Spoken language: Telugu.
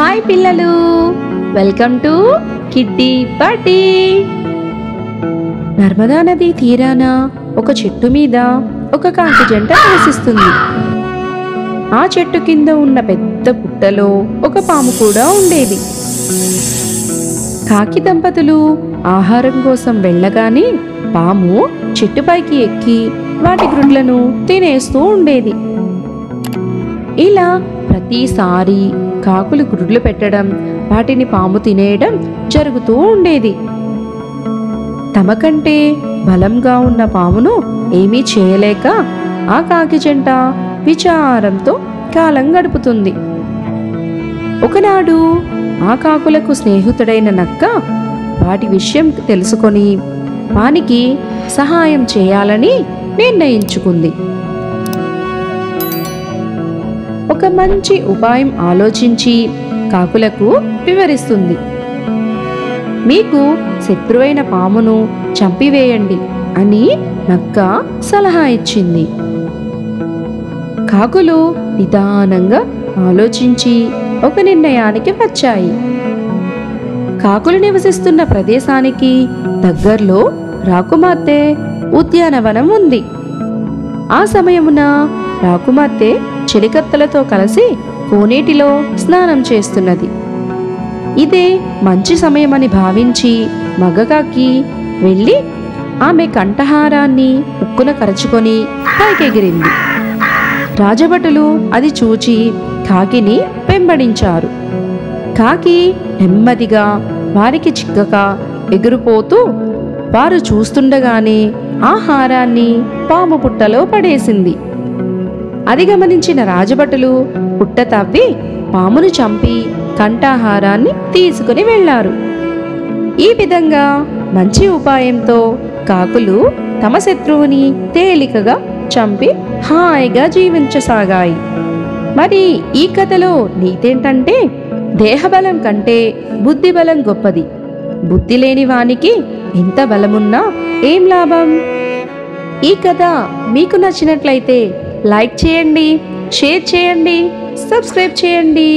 హాయ్ పిల్లలు, welcome to kiddie party. Narmada నది తీరాన ఒక చెట్టు మీద ఒక కాకి జంట నివసిస్తుంది. ఆ చెట్టు కింద ఉన్న పెద్ద పుట్టలో ఒక పాము కూడా ఉండేది. కాకి దంపతులు ఆహారం కోసం వెళ్ళగానే పాము చెట్టుపైకి ఎక్కి వాటి గ్రుడ్లను తినేస్తూ ఉండేది. ఇలా ప్రతిసారి కాకులు గ్రుడ్లు పెట్టడం, వాటిని పాము తినేయడం జరుగుతూ ఉండేది. తమకంటే బలంగా ఉన్న పామును ఏమీ చేయలేక ఆ కాకి జంట విచారంతో కాలం గడుపుతుంది. ఒకనాడు ఆ కాకులకు స్నేహితుడైన నక్క వాటి విషయం తెలుసుకొని వానికి సహాయం చేయాలని నిర్ణయించుకుంది. ఒక మంచి ఉపాయం ఆలోచించి కాకులకు వివరిస్తుంది. మీకు శత్రువైన పామును చంపివేయండి అని నక్క సలహా ఇచ్చింది. కాకులు నిదానంగా ఆలోచించి ఒక నిర్ణయానికి వచ్చాయి. కాకులు నివసిస్తున్న ప్రదేశానికి దగ్గర్లో రాకుమార్తె ఉద్యానవనం ఉంది. ఆ సమయమున రాకుమార్తె చెలికత్తెలతో కలిసి కోనేటిలో స్నానం చేస్తున్నది. ఇదే మంచి సమయమని భావించి మగకాకి వెళ్ళి ఆమె కంఠహారాన్ని ఉక్కున కరచుకొని పైకెగిరింది. రాజభటులు అది చూచి కాకిని వెంబడించారు. కాకి నెమ్మదిగా వారికి చిక్కక ఎగిరిపోతూ వారు చూస్తుండగానే ఆ హారాన్ని పాము పుట్టలో పడేసింది. అది గమనించిన రాజభటులు పుట్ట తవ్వి పామును చంపి కంఠాహారాన్ని తీసుకుని వెళ్లారు. ఈ విధంగా మంచి ఉపాయంతో కాకులు తమ శత్రువుని తేలికగా చంపి హాయిగా జీవించసాగాయి. మరి ఈ కథలో నీతేంటంటే, దేహబలం కంటే బుద్ధి బలం గొప్పది. బుద్ధి లేని వానికి ఎంత బలమున్నా ఏం లాభం? ఈ కథ మీకు నచ్చినట్లయితే లైక్ చేయండి, షేర్ చేయండి, సబ్స్క్రైబ్ చేయండి.